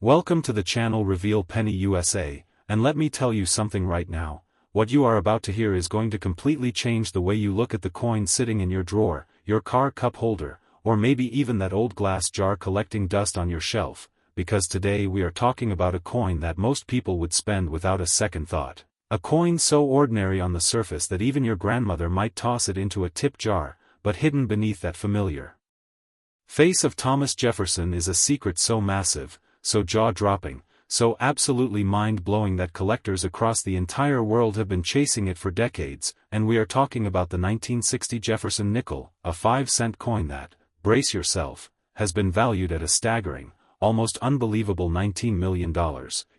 Welcome to the channel Reveal Penny USA, and let me tell you something right now. What you are about to hear is going to completely change the way you look at the coin sitting in your drawer, your car cup holder, or maybe even that old glass jar collecting dust on your shelf, because today we are talking about a coin that most people would spend without a second thought. A coin so ordinary on the surface that even your grandmother might toss it into a tip jar, but hidden beneath that familiar face of Thomas Jefferson is a secret so massive, so jaw-dropping, so absolutely mind-blowing that collectors across the entire world have been chasing it for decades, and we are talking about the 1960 Jefferson Nickel, a 5-cent coin that, brace yourself, has been valued at a staggering, almost unbelievable $19 million.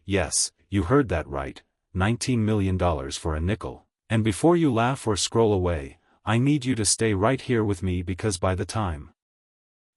Yes, you heard that right, $19 million for a nickel. And before you laugh or scroll away, I need you to stay right here with me because by the time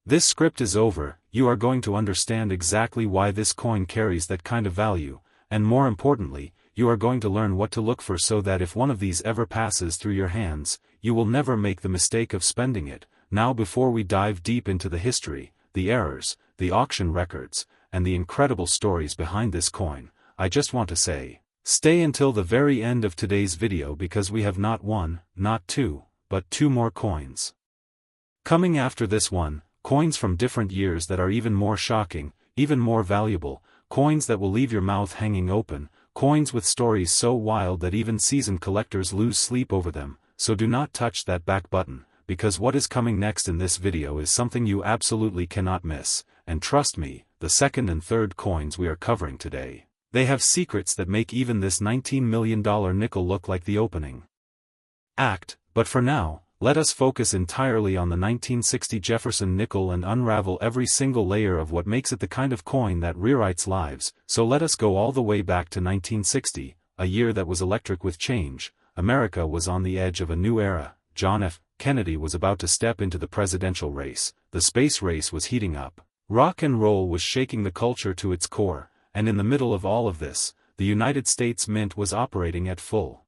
this script is over, you are going to understand exactly why this coin carries that kind of value, and more importantly, you are going to learn what to look for so that if one of these ever passes through your hands, you will never make the mistake of spending it. Now before we dive deep into the history, the errors, the auction records, and the incredible stories behind this coin, I just want to say, stay until the very end of today's video because we have not one, not two, but two more coins coming after this one. Coins from different years that are even more shocking, even more valuable, coins that will leave your mouth hanging open, coins with stories so wild that even seasoned collectors lose sleep over them, so do not touch that back button, because what is coming next in this video is something you absolutely cannot miss, and trust me, the second and third coins we are covering today, they have secrets that make even this $19 million nickel look like the opening act, but for now, let us focus entirely on the 1960 Jefferson Nickel and unravel every single layer of what makes it the kind of coin that rewrites lives. So let us go all the way back to 1960, a year that was electric with change. America was on the edge of a new era. John F. Kennedy was about to step into the presidential race. The space race was heating up. Rock and roll was shaking the culture to its core, and in the middle of all of this, the United States Mint was operating at full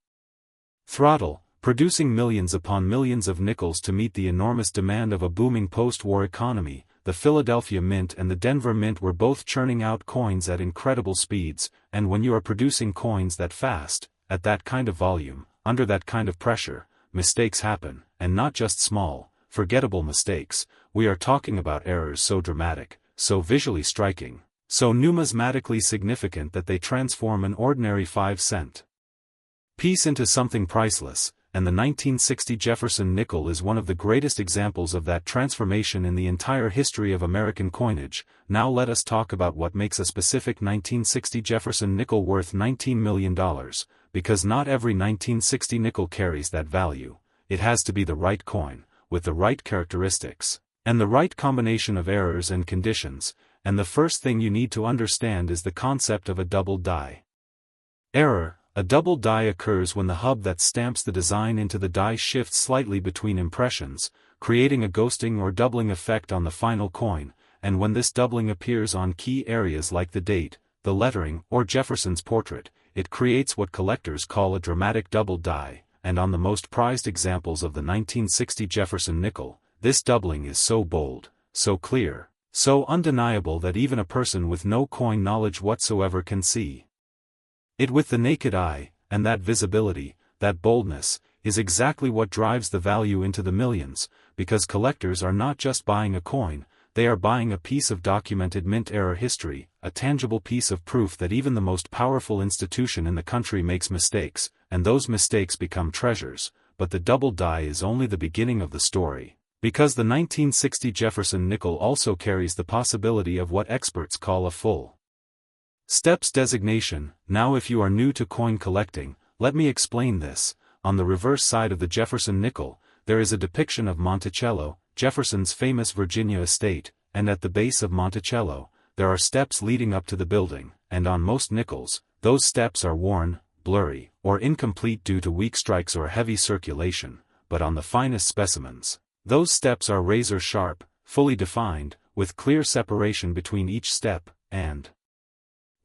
throttle, producing millions upon millions of nickels to meet the enormous demand of a booming post-war economy. The Philadelphia Mint and the Denver Mint were both churning out coins at incredible speeds, and when you are producing coins that fast, at that kind of volume, under that kind of pressure, mistakes happen, and not just small, forgettable mistakes. We are talking about errors so dramatic, so visually striking, so numismatically significant that they transform an ordinary 5-cent piece into something priceless. And the 1960 Jefferson Nickel is one of the greatest examples of that transformation in the entire history of American coinage. Now let us talk about what makes a specific 1960 Jefferson Nickel worth $19 million, because not every 1960 nickel carries that value. It has to be the right coin, with the right characteristics, and the right combination of errors and conditions, and the first thing you need to understand is the concept of a double die error. A double die occurs when the hub that stamps the design into the die shifts slightly between impressions, creating a ghosting or doubling effect on the final coin, and when this doubling appears on key areas like the date, the lettering, or Jefferson's portrait, it creates what collectors call a dramatic double die, and on the most prized examples of the 1960 Jefferson Nickel, this doubling is so bold, so clear, so undeniable that even a person with no coin knowledge whatsoever can see it with the naked eye, and that visibility, that boldness, is exactly what drives the value into the millions, because collectors are not just buying a coin, they are buying a piece of documented mint era history, a tangible piece of proof that even the most powerful institution in the country makes mistakes, and those mistakes become treasures. But the double die is only the beginning of the story, because the 1960 Jefferson Nickel also carries the possibility of what experts call a full steps designation. Now if you are new to coin collecting, let me explain this. On the reverse side of the Jefferson Nickel, there is a depiction of Monticello, Jefferson's famous Virginia estate, and at the base of Monticello, there are steps leading up to the building, and on most nickels, those steps are worn, blurry, or incomplete due to weak strikes or heavy circulation, but on the finest specimens, those steps are razor sharp, fully defined, with clear separation between each step, and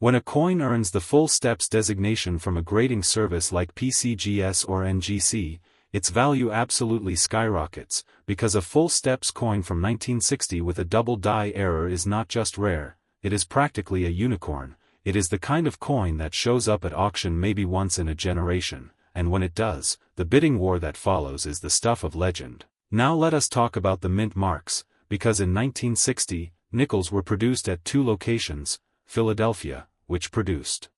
when a coin earns the full steps designation from a grading service like PCGS or NGC, its value absolutely skyrockets, because a full steps coin from 1960 with a double die error is not just rare, it is practically a unicorn. It is the kind of coin that shows up at auction maybe once in a generation, and when it does, the bidding war that follows is the stuff of legend. Now let us talk about the mint marks, because in 1960, nickels were produced at two locations, Philadelphia, which produced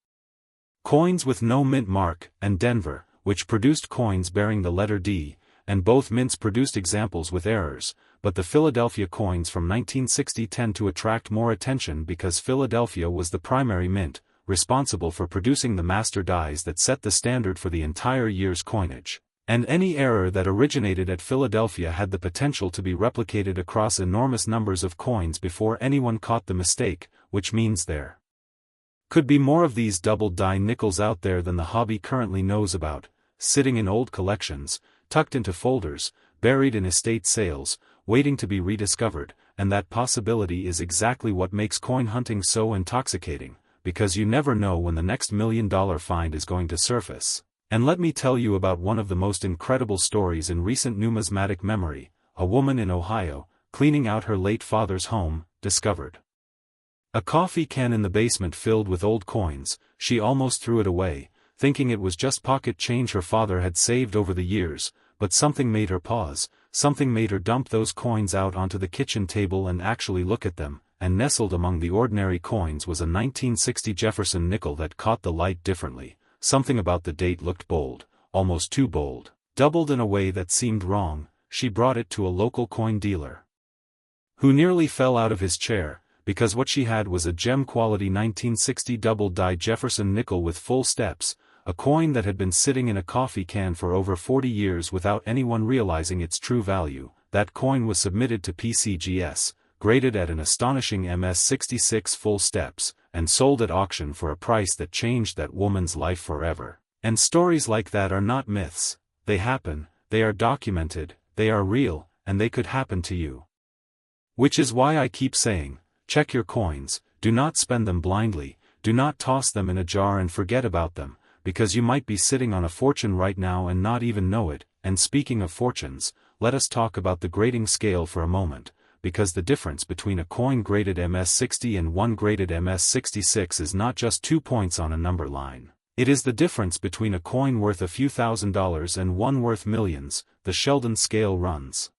coins with no mint mark, and Denver, which produced coins bearing the letter D, and both mints produced examples with errors, but the Philadelphia coins from 1960 tend to attract more attention because Philadelphia was the primary mint, responsible for producing the master dies that set the standard for the entire year's coinage. And any error that originated at Philadelphia had the potential to be replicated across enormous numbers of coins before anyone caught the mistake, which means there could be more of these double-die nickels out there than the hobby currently knows about, sitting in old collections, tucked into folders, buried in estate sales, waiting to be rediscovered, and that possibility is exactly what makes coin hunting so intoxicating, because you never know when the next $1 million find is going to surface. And let me tell you about one of the most incredible stories in recent numismatic memory. A woman in Ohio, cleaning out her late father's home, discovered a coffee can in the basement filled with old coins. She almost threw it away, thinking it was just pocket change her father had saved over the years, but something made her pause, something made her dump those coins out onto the kitchen table and actually look at them, and nestled among the ordinary coins was a 1960 Jefferson nickel that caught the light differently. Something about the date looked bold, almost too bold. Doubled in a way that seemed wrong, she brought it to a local coin dealer, who nearly fell out of his chair, because what she had was a gem-quality 1960 double-die Jefferson nickel with full steps, a coin that had been sitting in a coffee can for over 40 years without anyone realizing its true value. That coin was submitted to PCGS, graded at an astonishing MS66 full steps, and sold at auction for a price that changed that woman's life forever. And stories like that are not myths, they happen, they are documented, they are real, and they could happen to you. Which is why I keep saying, check your coins, do not spend them blindly, do not toss them in a jar and forget about them, because you might be sitting on a fortune right now and not even know it. And speaking of fortunes, let us talk about the grading scale for a moment, because the difference between a coin graded MS60 and one graded MS66 is not just 2 points on a number line. It is the difference between a coin worth a few $1,000s and one worth millions. The Sheldon scale runs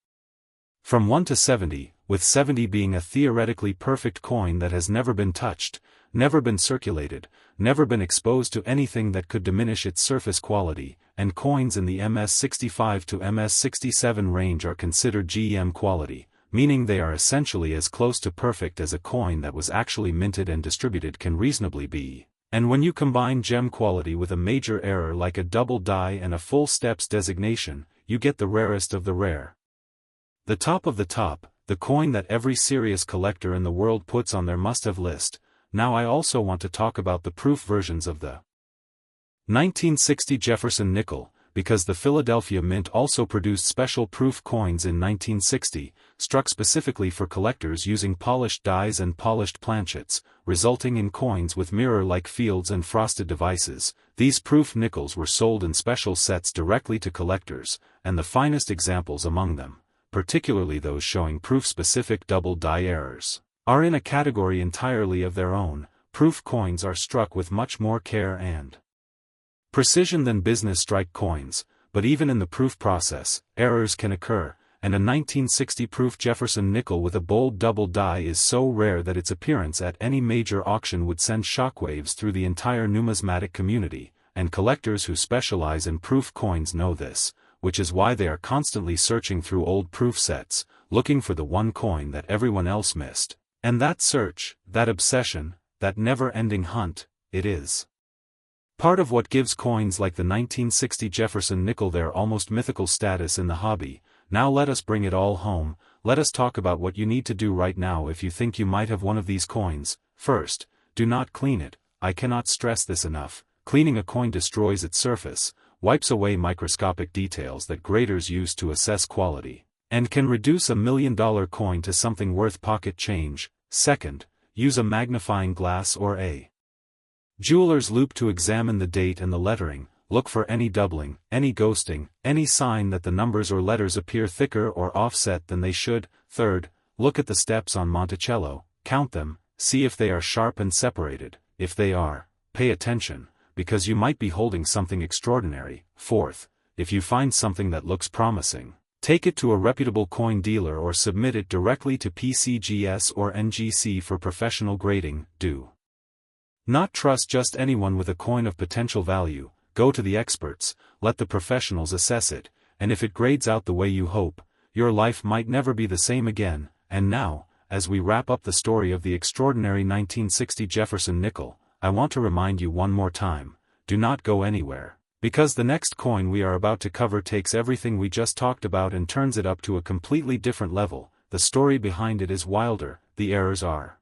from 1 to 70, with 70 being a theoretically perfect coin that has never been touched, never been circulated, never been exposed to anything that could diminish its surface quality, and coins in the MS65 to MS67 range are considered GEM quality, meaning they are essentially as close to perfect as a coin that was actually minted and distributed can reasonably be. And when you combine gem quality with a major error like a double die and a full steps designation, you get the rarest of the rare. The top of the top, the coin that every serious collector in the world puts on their must-have list. Now I also want to talk about the proof versions of the 1960 Jefferson Nickel, because the Philadelphia Mint also produced special proof coins in 1960, struck specifically for collectors using polished dies and polished planchets, resulting in coins with mirror-like fields and frosted devices. These proof nickels were sold in special sets directly to collectors, and the finest examples among them, particularly those showing proof-specific double-die errors, are in a category entirely of their own. Proof coins are struck with much more care and precision than business strike coins, but even in the proof process, errors can occur, and a 1960 proof Jefferson nickel with a bold double die is so rare that its appearance at any major auction would send shockwaves through the entire numismatic community, and collectors who specialize in proof coins know this, which is why they are constantly searching through old proof sets, looking for the one coin that everyone else missed. And that search, that obsession, that never-ending hunt, it is part of what gives coins like the 1960 Jefferson Nickel their almost mythical status in the hobby. Now let us bring it all home. Let us talk about what you need to do right now if you think you might have one of these coins. First, do not clean it. I cannot stress this enough. Cleaning a coin destroys its surface, wipes away microscopic details that graders use to assess quality, and can reduce $1 million coin to something worth pocket change. Second, use a magnifying glass or a jeweler's loupe to examine the date and the lettering. Look for any doubling, any ghosting, any sign that the numbers or letters appear thicker or offset than they should. Third, look at the steps on Monticello, count them, see if they are sharp and separated. If they are, pay attention, because you might be holding something extraordinary. Fourth, if you find something that looks promising, take it to a reputable coin dealer or submit it directly to PCGS or NGC for professional grading. Do not trust just anyone with a coin of potential value. Go to the experts, let the professionals assess it, and if it grades out the way you hope, your life might never be the same again. And now, as we wrap up the story of the extraordinary 1960 Jefferson Nickel, I want to remind you one more time, do not go anywhere, because the next coin we are about to cover takes everything we just talked about and turns it up to a completely different level. The story behind it is wilder, the errors are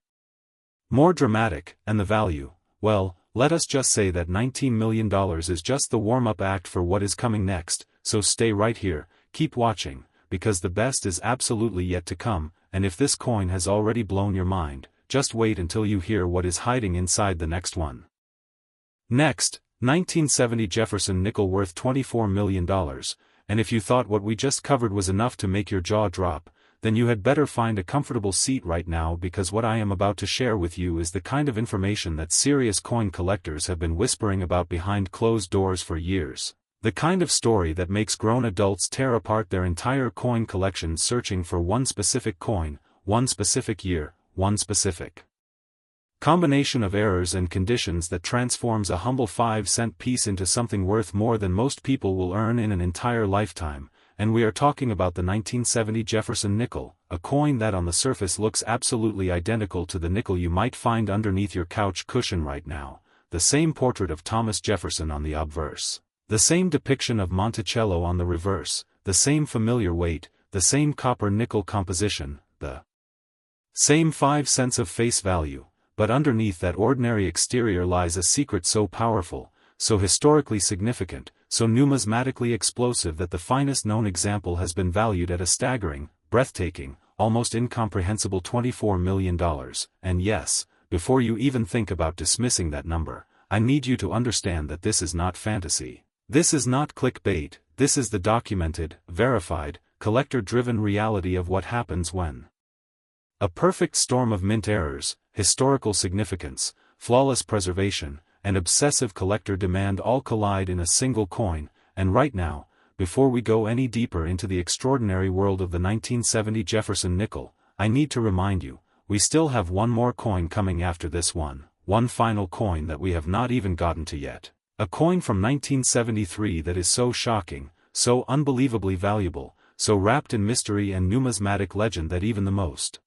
more dramatic, and the value, well, let us just say that $19 million is just the warm-up act for what is coming next. So stay right here, keep watching, because the best is absolutely yet to come, and if this coin has already blown your mind, just wait until you hear what is hiding inside the next one. Next, 1970 Jefferson Nickel worth $24 million, and if you thought what we just covered was enough to make your jaw drop, then you had better find a comfortable seat right now, because what I am about to share with you is the kind of information that serious coin collectors have been whispering about behind closed doors for years. The kind of story that makes grown adults tear apart their entire coin collection searching for one specific coin, one specific year, one specific combination of errors and conditions that transforms a humble 5-cent piece into something worth more than most people will earn in an entire lifetime. And we are talking about the 1970 Jefferson Nickel, a coin that on the surface looks absolutely identical to the nickel you might find underneath your couch cushion right now, the same portrait of Thomas Jefferson on the obverse, the same depiction of Monticello on the reverse, the same familiar weight, the same copper-nickel composition, the same 5 cents of face value, but underneath that ordinary exterior lies a secret so powerful, so historically significant, so numismatically explosive that the finest known example has been valued at a staggering, breathtaking, almost incomprehensible $24 million. And yes, before you even think about dismissing that number, I need you to understand that this is not fantasy. This is not clickbait, this is the documented, verified, collector-driven reality of what happens when a perfect storm of mint errors, historical significance, flawless preservation, and obsessive collector demand all collide in a single coin. And right now, before we go any deeper into the extraordinary world of the 1970 Jefferson Nickel, I need to remind you, we still have one more coin coming after this one final coin that we have not even gotten to yet. A coin from 1973 that is so shocking, so unbelievably valuable, so wrapped in mystery and numismatic legend that even the most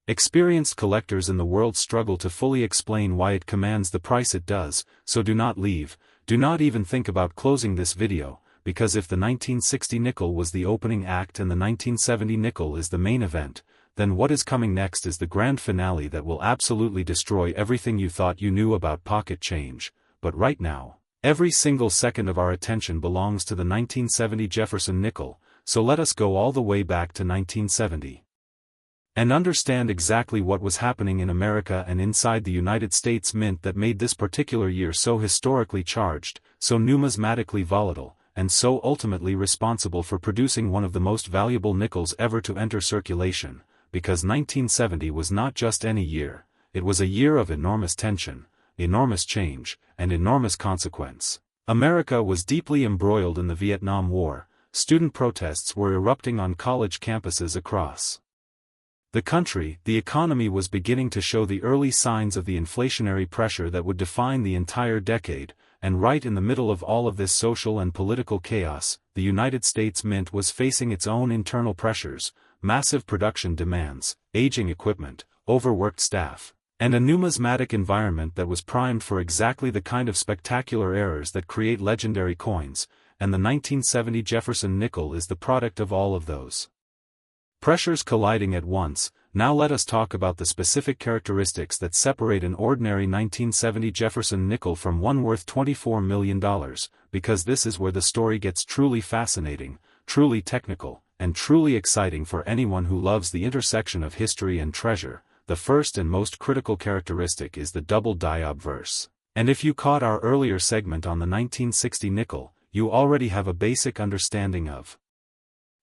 experienced collectors in the world struggle to fully explain why it commands the price it does. So do not leave, do not even think about closing this video, because if the 1960 nickel was the opening act and the 1970 nickel is the main event, then what is coming next is the grand finale that will absolutely destroy everything you thought you knew about pocket change. But right now, every single second of our attention belongs to the 1970 Jefferson Nickel, so let us go all the way back to 1970. And understand exactly what was happening in America and inside the United States Mint that made this particular year so historically charged, so numismatically volatile, and so ultimately responsible for producing one of the most valuable nickels ever to enter circulation, because 1970 was not just any year, it was a year of enormous tension, enormous change, and enormous consequence. America was deeply embroiled in the Vietnam War, student protests were erupting on college campuses across the country, the economy was beginning to show the early signs of the inflationary pressure that would define the entire decade, and right in the middle of all of this social and political chaos, the United States Mint was facing its own internal pressures, massive production demands, aging equipment, overworked staff, and a numismatic environment that was primed for exactly the kind of spectacular errors that create legendary coins, and the 1970 Jefferson Nickel is the product of all of those pressures colliding at once. Now let us talk about the specific characteristics that separate an ordinary 1970 Jefferson Nickel from one worth $24 million, because this is where the story gets truly fascinating, truly technical, and truly exciting for anyone who loves the intersection of history and treasure. The first and most critical characteristic is the double die obverse. And if you caught our earlier segment on the 1960 nickel, you already have a basic understanding of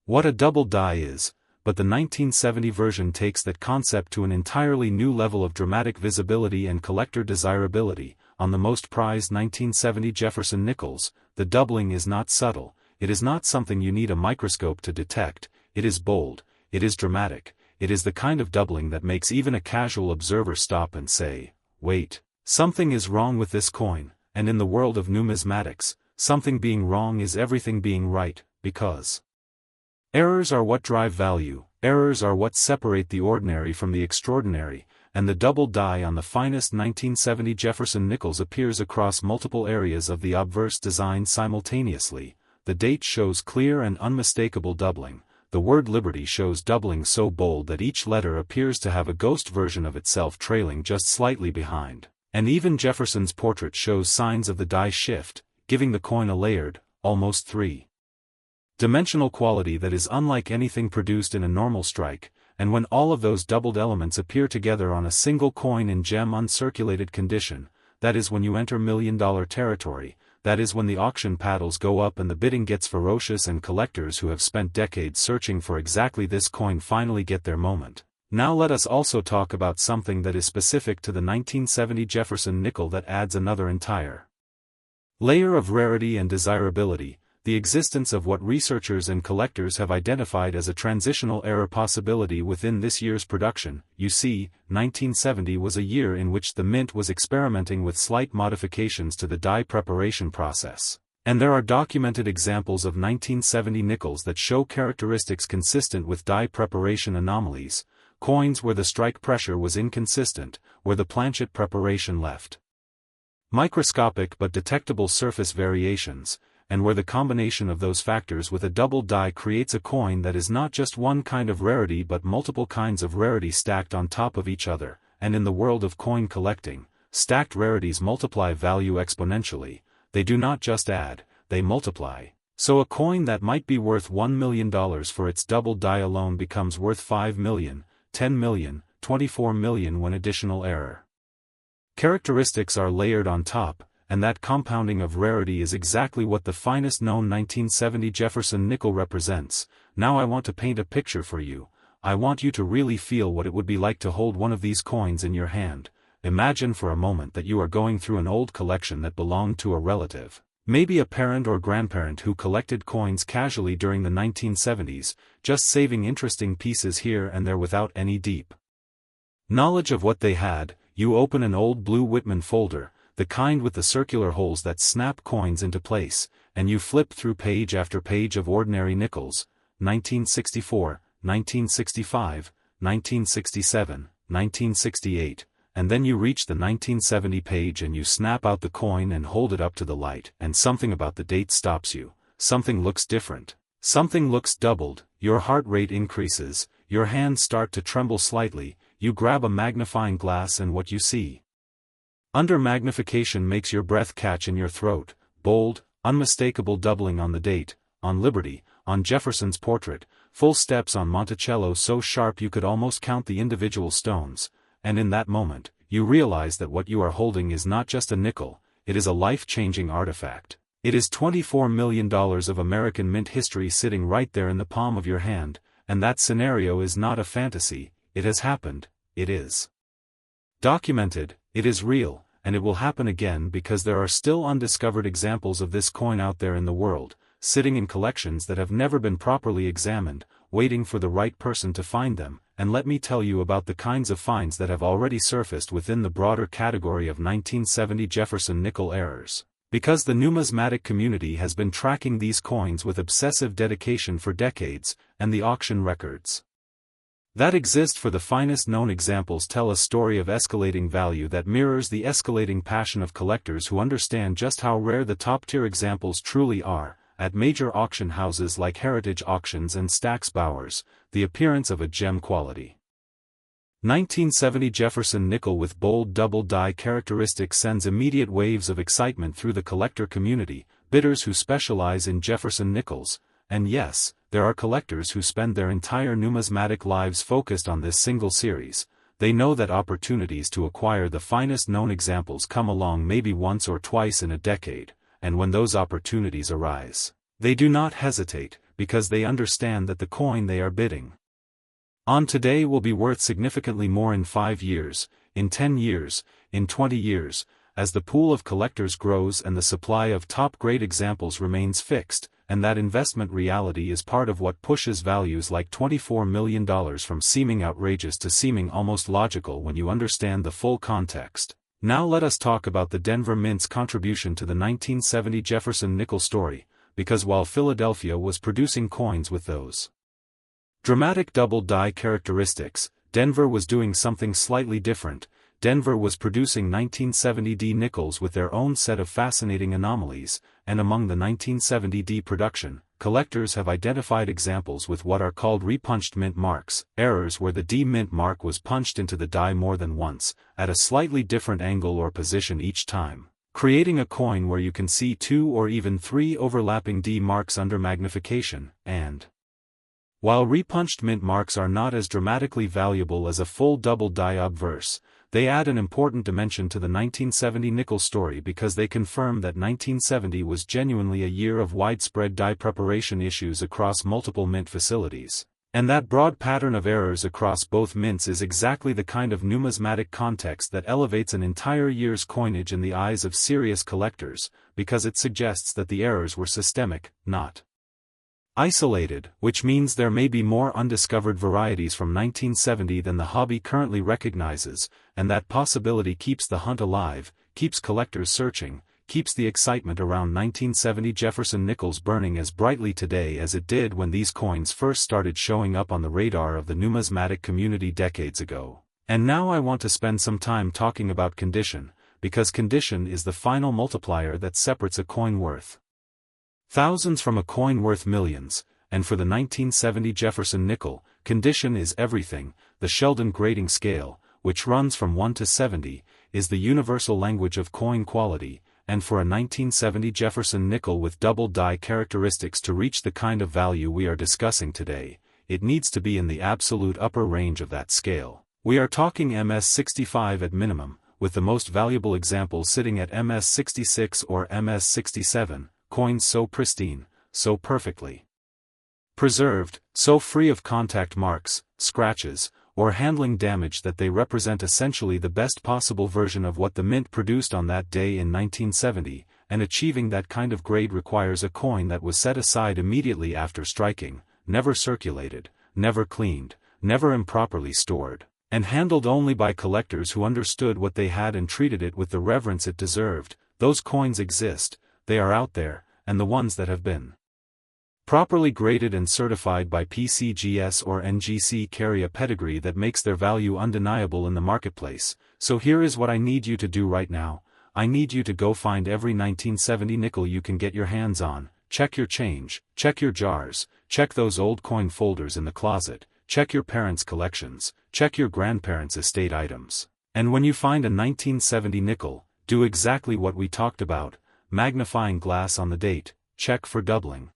what a double die is. but the 1970 version takes that concept to an entirely new level of dramatic visibility and collector desirability. On the most prized 1970 Jefferson Nickels, the doubling is not subtle, it is not something you need a microscope to detect, it is bold, it is dramatic, it is the kind of doubling that makes even a casual observer stop and say, wait, something is wrong with this coin. And in the world of numismatics, something being wrong is everything being right, because errors are what drive value, errors are what separate the ordinary from the extraordinary, and the double die on the finest 1970 Jefferson Nickels appears across multiple areas of the obverse design simultaneously. The date shows clear and unmistakable doubling, the word liberty shows doubling so bold that each letter appears to have a ghost version of itself trailing just slightly behind. And even Jefferson's portrait shows signs of the die shift, giving the coin a layered, almost three-dimensional quality that is unlike anything produced in a normal strike, and when all of those doubled elements appear together on a single coin in gem uncirculated condition, that is when you enter million-dollar territory, that is when the auction paddles go up and the bidding gets ferocious and collectors who have spent decades searching for exactly this coin finally get their moment. Now let us also talk about something that is specific to the 1970 Jefferson Nickel that adds another entire layer of rarity and desirability, the existence of what researchers and collectors have identified as a transitional error possibility within this year's production. You see, 1970 was a year in which the mint was experimenting with slight modifications to the die preparation process. And there are documented examples of 1970 nickels that show characteristics consistent with die preparation anomalies. Coins where the strike pressure was inconsistent, where the planchet preparation left microscopic but detectable surface variations, and where the combination of those factors with a double die creates a coin that is not just one kind of rarity but multiple kinds of rarity stacked on top of each other. And in the world of coin collecting, stacked rarities multiply value exponentially, they do not just add, they multiply. So a coin that might be worth $1 million for its double die alone becomes worth $5 million, $10 million, $24 million when additional error characteristics are layered on top, and that compounding of rarity is exactly what the finest known 1970 Jefferson Nickel represents. Now I want to paint a picture for you. I want you to really feel what it would be like to hold one of these coins in your hand. Imagine for a moment that you are going through an old collection that belonged to a relative, maybe a parent or grandparent who collected coins casually during the 1970s, just saving interesting pieces here and there without any deep knowledge of what they had. You open an old blue Whitman folder, the kind with the circular holes that snap coins into place, and you flip through page after page of ordinary nickels, 1964, 1965, 1967, 1968, and then you reach the 1970 page and you snap out the coin and hold it up to the light, and something about the date stops you. Something looks different. Something looks doubled, your heart rate increases, your hands start to tremble slightly, you grab a magnifying glass and what you see under magnification makes your breath catch in your throat. Bold, unmistakable doubling on the date, on Liberty, on Jefferson's portrait, full steps on Monticello so sharp you could almost count the individual stones, and in that moment, you realize that what you are holding is not just a nickel, it is a life-changing artifact. It is $24 million of American mint history sitting right there in the palm of your hand, and that scenario is not a fantasy, it has happened, it is documented, it is real, and it will happen again because there are still undiscovered examples of this coin out there in the world, sitting in collections that have never been properly examined, waiting for the right person to find them. And let me tell you about the kinds of finds that have already surfaced within the broader category of 1970 Jefferson Nickel errors. Because the numismatic community has been tracking these coins with obsessive dedication for decades, and the auction records that exist for the finest known examples tell a story of escalating value that mirrors the escalating passion of collectors who understand just how rare the top-tier examples truly are. At major auction houses like Heritage Auctions and Stack's Bowers, the appearance of a gem quality 1970 Jefferson Nickel with bold double die characteristics sends immediate waves of excitement through the collector community, bidders who specialize in Jefferson Nickels, and yes, there are collectors who spend their entire numismatic lives focused on this single series. They know that opportunities to acquire the finest known examples come along maybe once or twice in a decade, and when those opportunities arise, they do not hesitate, because they understand that the coin they are bidding On today will be worth significantly more in 5 years, in 10 years, in 20 years, as the pool of collectors grows and the supply of top-grade examples remains fixed, and that investment reality is part of what pushes values like $24 million from seeming outrageous to seeming almost logical when you understand the full context. Now let us talk about the Denver Mint's contribution to the 1970 Jefferson Nickel story, because while Philadelphia was producing coins with those dramatic double die characteristics, Denver was doing something slightly different. Denver was producing 1970D nickels with their own set of fascinating anomalies, and among the 1970D production, collectors have identified examples with what are called repunched mint marks, errors where the D mint mark was punched into the die more than once, at a slightly different angle or position each time, creating a coin where you can see 2 or even 3 overlapping D marks under magnification, and while repunched mint marks are not as dramatically valuable as a full double die obverse, they add an important dimension to the 1970 nickel story because they confirm that 1970 was genuinely a year of widespread die preparation issues across multiple mint facilities, and that broad pattern of errors across both mints is exactly the kind of numismatic context that elevates an entire year's coinage in the eyes of serious collectors, because it suggests that the errors were systemic, not isolated, which means there may be more undiscovered varieties from 1970 than the hobby currently recognizes, and that possibility keeps the hunt alive, keeps collectors searching, keeps the excitement around 1970 Jefferson Nickels burning as brightly today as it did when these coins first started showing up on the radar of the numismatic community decades ago. And now I want to spend some time talking about condition, because condition is the final multiplier that separates a coin worth thousands from a coin worth millions, and for the 1970 Jefferson Nickel, condition is everything. The Sheldon grading scale, which runs from 1 to 70, is the universal language of coin quality, and for a 1970 Jefferson Nickel with double die characteristics to reach the kind of value we are discussing today, it needs to be in the absolute upper range of that scale. We are talking MS65 at minimum, with the most valuable examples sitting at MS66 or MS67. Coins so pristine, so perfectly preserved, so free of contact marks, scratches, or handling damage that they represent essentially the best possible version of what the mint produced on that day in 1970, and achieving that kind of grade requires a coin that was set aside immediately after striking, never circulated, never cleaned, never improperly stored, and handled only by collectors who understood what they had and treated it with the reverence it deserved. Those coins exist. They are out there, and the ones that have been properly graded and certified by PCGS or NGC carry a pedigree that makes their value undeniable in the marketplace. So here is what I need you to do right now. I need you to go find every 1970 nickel you can get your hands on, check your change, check your jars, check those old coin folders in the closet, check your parents' collections, check your grandparents' estate items. And when you find a 1970 nickel, do exactly what we talked about. Magnifying glass on the date, check for doubling.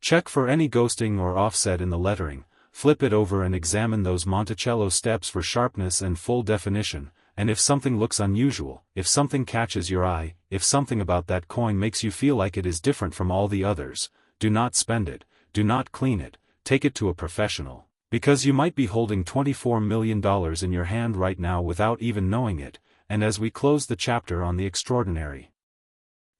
Check for any ghosting or offset in the lettering, flip it over and examine those Monticello steps for sharpness and full definition, and if something looks unusual, if something catches your eye, if something about that coin makes you feel like it is different from all the others, do not spend it, do not clean it, take it to a professional, because you might be holding $24 million in your hand right now without even knowing it. And as we close the chapter on the extraordinary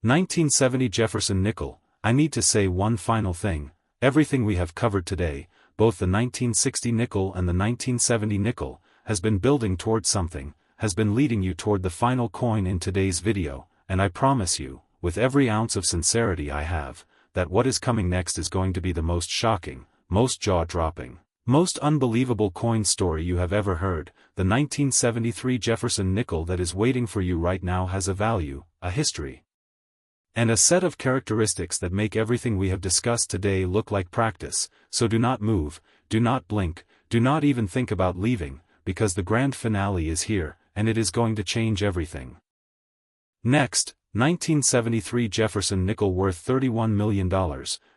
1970 Jefferson Nickel, I need to say one final thing. Everything we have covered today, both the 1960 nickel and the 1970 nickel, has been building toward something, has been leading you toward the final coin in today's video, and I promise you, with every ounce of sincerity I have, that what is coming next is going to be the most shocking, most jaw-dropping, most unbelievable coin story you have ever heard. The 1973 Jefferson Nickel that is waiting for you right now has a value, a history, and a set of characteristics that make everything we have discussed today look like practice. So do not move, do not blink, do not even think about leaving, because the grand finale is here, and it is going to change everything. Next, 1973 Jefferson Nickel worth $31 million,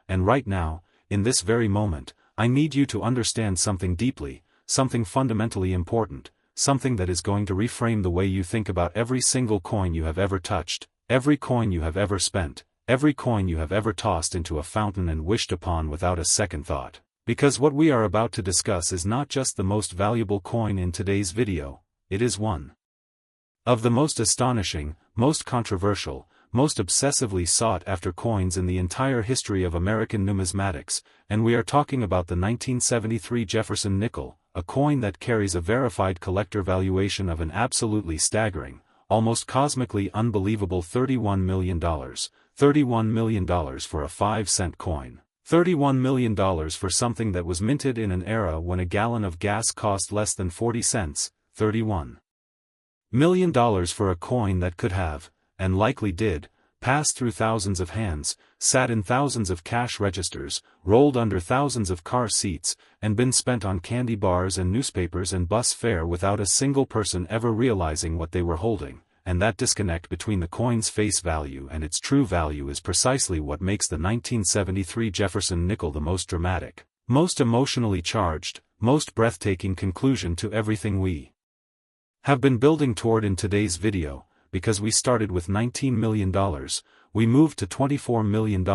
and right now, in this very moment, I need you to understand something deeply, something fundamentally important, something that is going to reframe the way you think about every single coin you have ever touched, every coin you have ever spent, every coin you have ever tossed into a fountain and wished upon without a second thought. Because what we are about to discuss is not just the most valuable coin in today's video, it is one of the most astonishing, most controversial, most obsessively sought-after coins in the entire history of American numismatics, and we are talking about the 1973 Jefferson Nickel, a coin that carries a verified collector valuation of an absolutely staggering, almost cosmically unbelievable $31 million. $31 million for a 5-cent coin. $31 million for something that was minted in an era when a gallon of gas cost less than 40 cents, $31 million for a coin that could have, and likely did, pass through thousands of hands, sat in thousands of cash registers, rolled under thousands of car seats, and been spent on candy bars and newspapers and bus fare without a single person ever realizing what they were holding. And that disconnect between the coin's face value and its true value is precisely what makes the 1973 Jefferson Nickel the most dramatic, most emotionally charged, most breathtaking conclusion to everything we have been building toward in today's video. Because we started with $19 million, we moved to $24 million,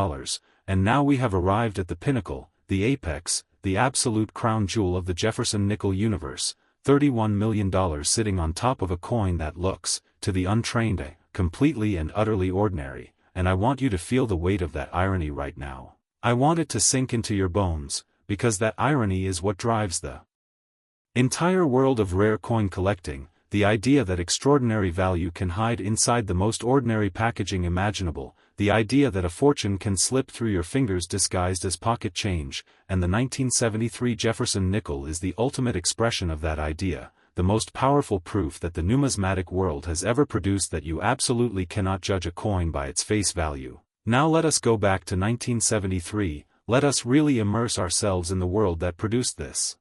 and now we have arrived at the pinnacle, the apex, the absolute crown jewel of the Jefferson Nickel universe, $31 million sitting on top of a coin that looks, to the untrained, completely and utterly ordinary, and I want you to feel the weight of that irony right now. I want it to sink into your bones, because that irony is what drives the entire world of rare coin collecting. The idea that extraordinary value can hide inside the most ordinary packaging imaginable, the idea that a fortune can slip through your fingers disguised as pocket change, and the 1973 Jefferson Nickel is the ultimate expression of that idea, the most powerful proof that the numismatic world has ever produced that you absolutely cannot judge a coin by its face value. Now let us go back to 1973, let us really immerse ourselves in the world that produced this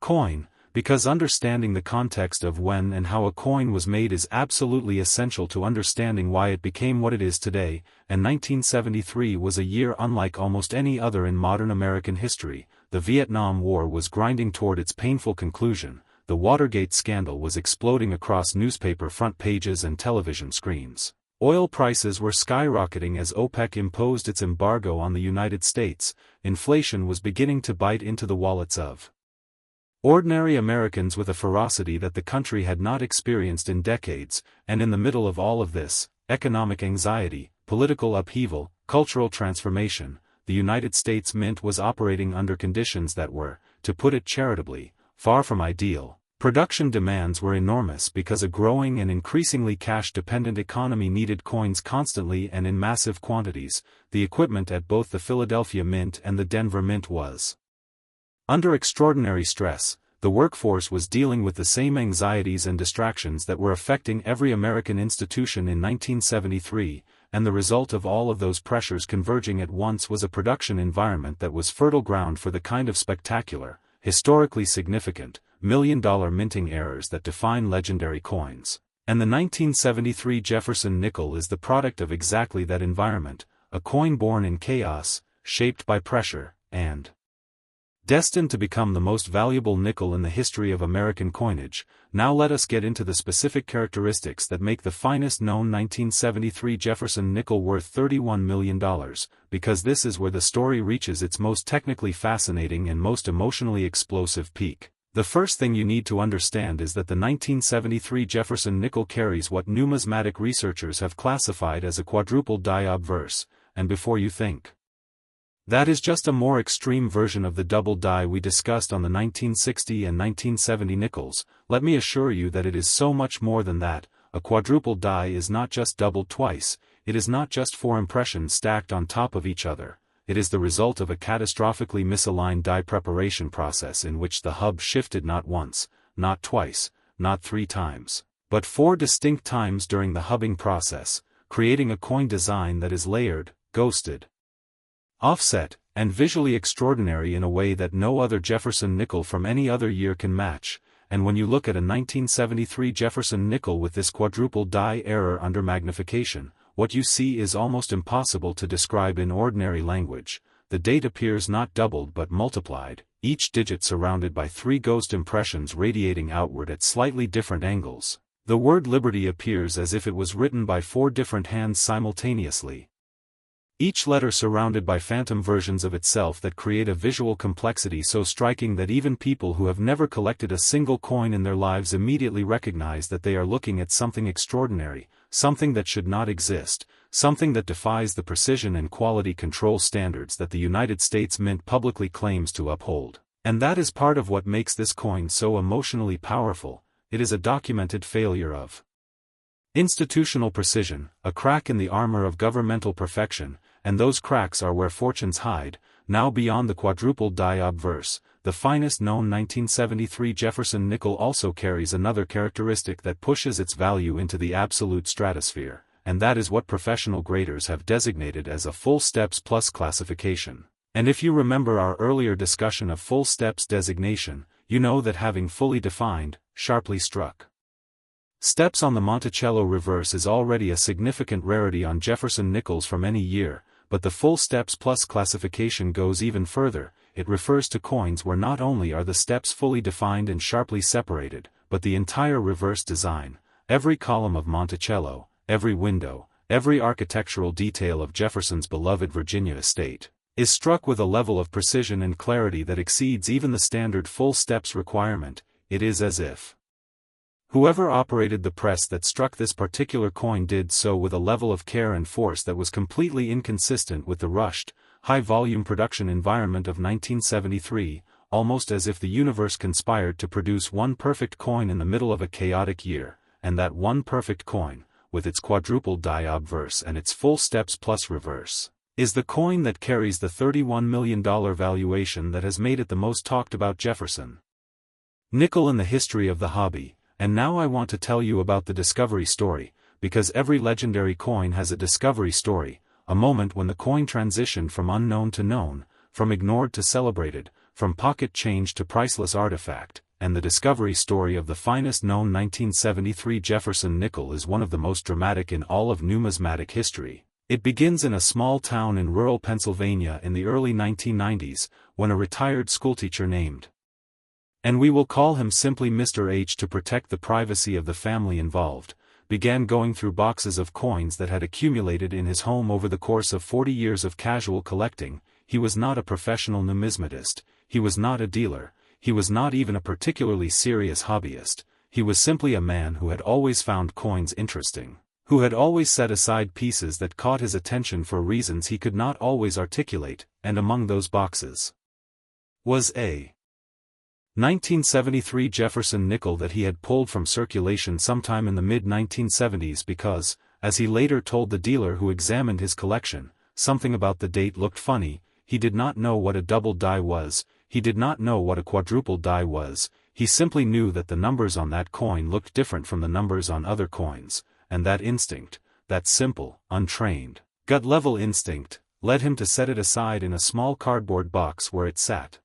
coin. Because understanding the context of when and how a coin was made is absolutely essential to understanding why it became what it is today, and 1973 was a year unlike almost any other in modern American history. The Vietnam War was grinding toward its painful conclusion, the Watergate scandal was exploding across newspaper front pages and television screens. Oil prices were skyrocketing as OPEC imposed its embargo on the United States, inflation was beginning to bite into the wallets of ordinary Americans with a ferocity that the country had not experienced in decades, and in the middle of all of this, economic anxiety, political upheaval, cultural transformation, the United States Mint was operating under conditions that were, to put it charitably, far from ideal. Production demands were enormous because a growing and increasingly cash-dependent economy needed coins constantly and in massive quantities. The equipment at both the Philadelphia Mint and the Denver Mint was under extraordinary stress. The workforce was dealing with the same anxieties and distractions that were affecting every American institution in 1973, and the result of all of those pressures converging at once was a production environment that was fertile ground for the kind of spectacular, historically significant, million-dollar minting errors that define legendary coins. And the 1973 Jefferson Nickel is the product of exactly that environment, a coin born in chaos, shaped by pressure, and destined to become the most valuable nickel in the history of American coinage. Now let us get into the specific characteristics that make the finest known 1973 Jefferson Nickel worth $31 million, because this is where the story reaches its most technically fascinating and most emotionally explosive peak. The first thing you need to understand is that the 1973 Jefferson Nickel carries what numismatic researchers have classified as a quadruple die obverse, and before you think that is just a more extreme version of the double die we discussed on the 1960 and 1970 nickels, let me assure you that it is so much more than that. A quadruple die is not just doubled twice, it is not just 4 impressions stacked on top of each other, it is the result of a catastrophically misaligned die preparation process in which the hub shifted not once, not twice, not 3 times, but 4 distinct times during the hubbing process, creating a coin design that is layered, ghosted, offset, and visually extraordinary in a way that no other Jefferson Nickel from any other year can match. And when you look at a 1973 Jefferson Nickel with this quadruple die error under magnification, what you see is almost impossible to describe in ordinary language. The date appears not doubled but multiplied, each digit surrounded by 3 ghost impressions radiating outward at slightly different angles. The word liberty appears as if it was written by 4 different hands simultaneously. Each letter surrounded by phantom versions of itself that create a visual complexity so striking that even people who have never collected a single coin in their lives immediately recognize that they are looking at something extraordinary, something that should not exist, something that defies the precision and quality control standards that the United States Mint publicly claims to uphold. And that is part of what makes this coin so emotionally powerful. It is a documented failure of institutional precision, a crack in the armor of governmental perfection, and those cracks are where fortunes hide. Now beyond the quadruple die obverse, the finest known 1973 Jefferson Nickel also carries another characteristic that pushes its value into the absolute stratosphere, and that is what professional graders have designated as a full steps plus classification. And if you remember our earlier discussion of full steps designation, you know that having fully defined, sharply struck steps on the Monticello reverse is already a significant rarity on Jefferson Nickels from any year, but the full steps plus classification goes even further. It refers to coins where not only are the steps fully defined and sharply separated, but the entire reverse design, every column of Monticello, every window, every architectural detail of Jefferson's beloved Virginia estate, is struck with a level of precision and clarity that exceeds even the standard full steps requirement. It is as if whoever operated the press that struck this particular coin did so with a level of care and force that was completely inconsistent with the rushed, high-volume production environment of 1973, almost as if the universe conspired to produce one perfect coin in the middle of a chaotic year, and that one perfect coin, with its quadruple die obverse and its full steps plus reverse, is the coin that carries the $31 million valuation that has made it the most talked about Jefferson Nickel in the history of the hobby. And now I want to tell you about the discovery story, because every legendary coin has a discovery story, a moment when the coin transitioned from unknown to known, from ignored to celebrated, from pocket change to priceless artifact, and the discovery story of the finest known 1973 Jefferson Nickel is one of the most dramatic in all of numismatic history. It begins in a small town in rural Pennsylvania in the early 1990s, when a retired schoolteacher named, and we will call him simply Mr. H to protect the privacy of the family involved, began going through boxes of coins that had accumulated in his home over the course of 40 years of casual collecting. He was not a professional numismatist, he was not a dealer, he was not even a particularly serious hobbyist, he was simply a man who had always found coins interesting, who had always set aside pieces that caught his attention for reasons he could not always articulate, and among those boxes was a 1973 Jefferson Nickel that he had pulled from circulation sometime in the mid-1970s because, as he later told the dealer who examined his collection, something about the date looked funny. He did not know what a double die was, he did not know what a quadruple die was, he simply knew that the numbers on that coin looked different from the numbers on other coins, and that instinct, that simple, untrained, gut-level instinct, led him to set it aside in a small cardboard box where it sat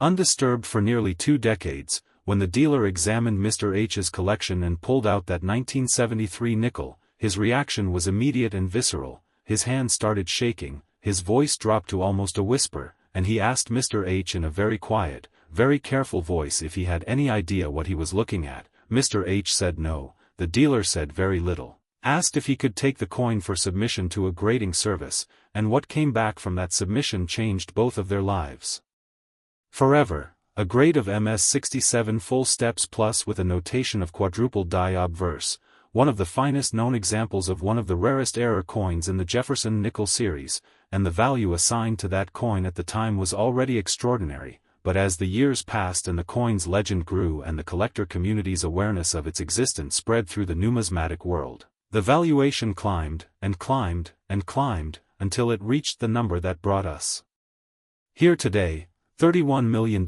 undisturbed for nearly 2 decades. When the dealer examined Mr. H's collection and pulled out that 1973 nickel, his reaction was immediate and visceral. His hand started shaking, his voice dropped to almost a whisper, and he asked Mr. H in a very quiet, very careful voice if he had any idea what he was looking at. Mr. H said no. The dealer said very little, asked if he could take the coin for submission to a grading service, and what came back from that submission changed both of their lives forever. A grade of MS-67 full steps plus with a notation of quadruple die obverse, one of the finest known examples of one of the rarest error coins in the Jefferson Nickel series, and the value assigned to that coin at the time was already extraordinary, but as the years passed and the coin's legend grew and the collector community's awareness of its existence spread through the numismatic world, the valuation climbed, and climbed, and climbed, until it reached the number that brought us here today, $31 million,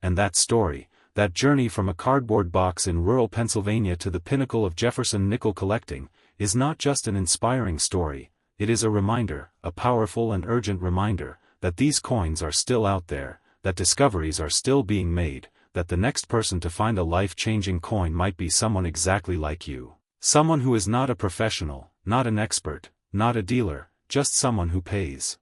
and that story, that journey from a cardboard box in rural Pennsylvania to the pinnacle of Jefferson Nickel collecting, is not just an inspiring story, it is a reminder, a powerful and urgent reminder, that these coins are still out there, that discoveries are still being made, that the next person to find a life-changing coin might be someone exactly like you. Someone who is not a professional, not an expert, not a dealer, just someone who pays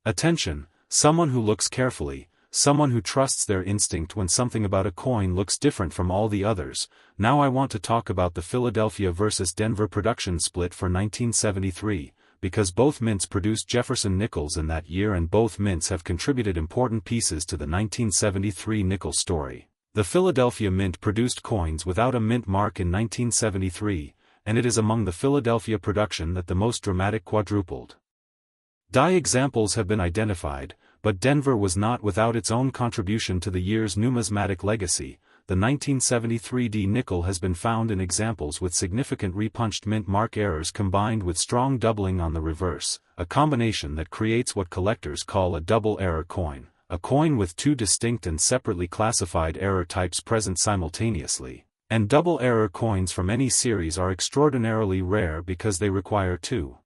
attention. Someone who looks carefully, someone who trusts their instinct when something about a coin looks different from all the others. Now I want to talk about the Philadelphia versus Denver production split for 1973, because both mints produced Jefferson Nickels in that year and both mints have contributed important pieces to the 1973 nickel story. The Philadelphia Mint produced coins without a mint mark in 1973, and it is among the Philadelphia production that the most dramatic quadrupled. Die examples have been identified, but Denver was not without its own contribution to the year's numismatic legacy. The 1973 D nickel has been found in examples with significant repunched mint mark errors combined with strong doubling on the reverse, a combination that creates what collectors call a double error coin, a coin with two distinct and separately classified error types present simultaneously. And double error coins from any series are extraordinarily rare because they require two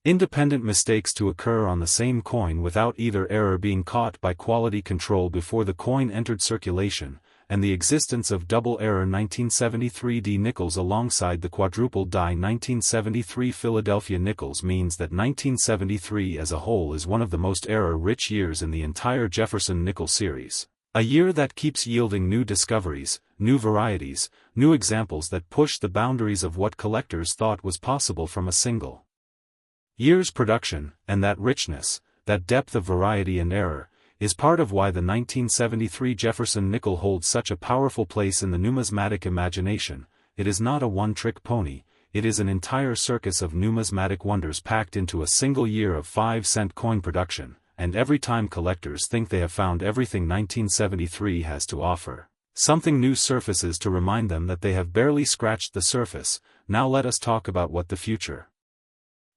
independent mistakes to occur on the same coin without either error being caught by quality control before the coin entered circulation, and the existence of double error 1973 D nickels alongside the quadruple die 1973 Philadelphia nickels means that 1973 as a whole is one of the most error-rich years in the entire Jefferson Nickel series. A year that keeps yielding new discoveries, new varieties, new examples that push the boundaries of what collectors thought was possible from a single year's production, and that richness, that depth of variety and error, is part of why the 1973 Jefferson Nickel holds such a powerful place in the numismatic imagination. It is not a one-trick pony, it is an entire circus of numismatic wonders packed into a single year of 5-cent coin production, and every time collectors think they have found everything 1973 has to offer, something new surfaces to remind them that they have barely scratched the surface. Now let us talk about what the future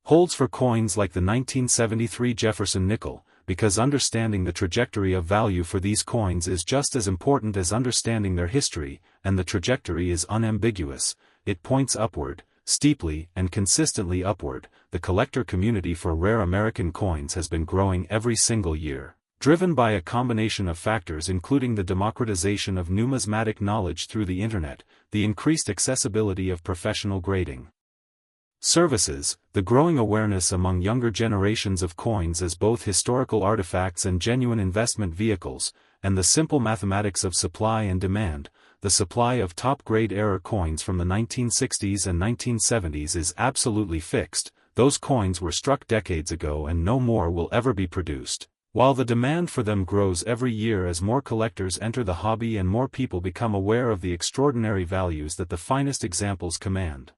holds for coins like the 1973 Jefferson Nickel, because understanding the trajectory of value for these coins is just as important as understanding their history, and the trajectory is unambiguous. It points upward, steeply and consistently upward. The collector community for rare American coins has been growing every single year, driven by a combination of factors including the democratization of numismatic knowledge through the internet, the increased accessibility of professional grading services, the growing awareness among younger generations of coins as both historical artifacts and genuine investment vehicles, and the simple mathematics of supply and demand. The supply of top-grade error coins from the 1960s and 1970s is absolutely fixed. Those coins were struck decades ago and no more will ever be produced, while the demand for them grows every year as more collectors enter the hobby and more people become aware of the extraordinary values that the finest examples command.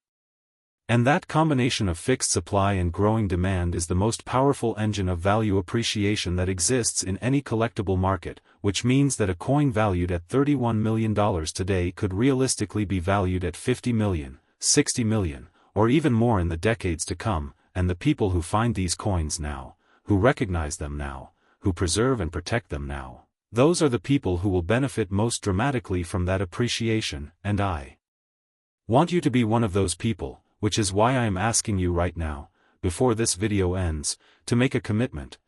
And that combination of fixed supply and growing demand is the most powerful engine of value appreciation that exists in any collectible market, which means that a coin valued at $31 million today could realistically be valued at $50 million, $60 million, or even more in the decades to come, and the people who find these coins now, who recognize them now, who preserve and protect them now, those are the people who will benefit most dramatically from that appreciation, and I want you to be one of those people, which is why I am asking you right now, before this video ends, to make a commitment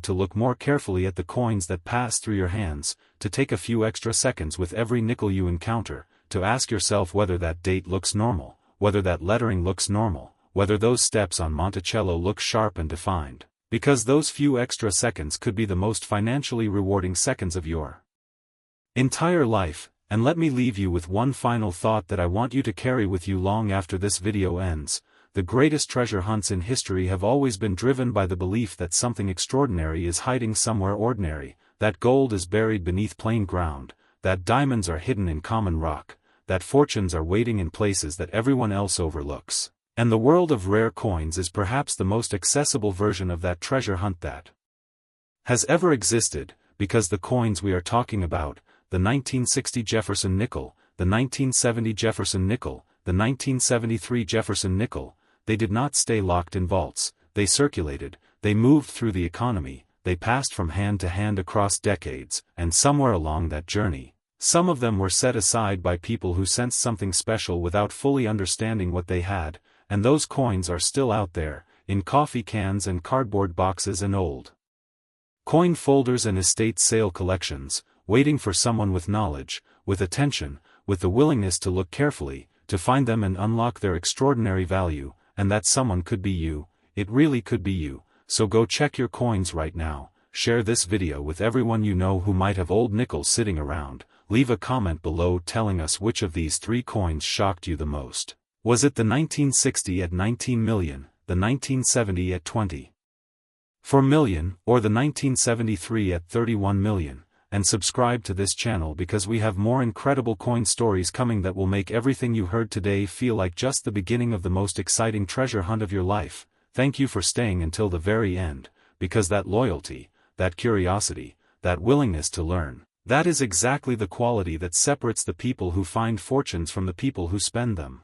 to look more carefully at the coins that pass through your hands, to take a few extra seconds with every nickel you encounter, to ask yourself whether that date looks normal, whether that lettering looks normal, whether those steps on Monticello look sharp and defined, because those few extra seconds could be the most financially rewarding seconds of your entire life. And let me leave you with one final thought that I want you to carry with you long after this video ends. The greatest treasure hunts in history have always been driven by the belief that something extraordinary is hiding somewhere ordinary, that gold is buried beneath plain ground, that diamonds are hidden in common rock, that fortunes are waiting in places that everyone else overlooks. And the world of rare coins is perhaps the most accessible version of that treasure hunt that has ever existed, because the coins we are talking about, the 1960 Jefferson Nickel, the 1970 Jefferson Nickel, the 1973 Jefferson Nickel, they did not stay locked in vaults, they circulated, they moved through the economy, they passed from hand to hand across decades, and somewhere along that journey, some of them were set aside by people who sensed something special without fully understanding what they had, and those coins are still out there, in coffee cans and cardboard boxes and old coin folders and estate sale collections, waiting for someone with knowledge, with attention, with the willingness to look carefully, to find them and unlock their extraordinary value, and that someone could be you. It really could be you. So go check your coins right now, share this video with everyone you know who might have old nickels sitting around, leave a comment below telling us which of these 3 coins shocked you the most. Was it the 1960 at 19 million, the 1970 at 20.4 million, or the 1973 at 31 million, and subscribe to this channel because we have more incredible coin stories coming that will make everything you heard today feel like just the beginning of the most exciting treasure hunt of your life. Thank you for staying until the very end, because that loyalty, that curiosity, that willingness to learn, that is exactly the quality that separates the people who find fortunes from the people who spend them.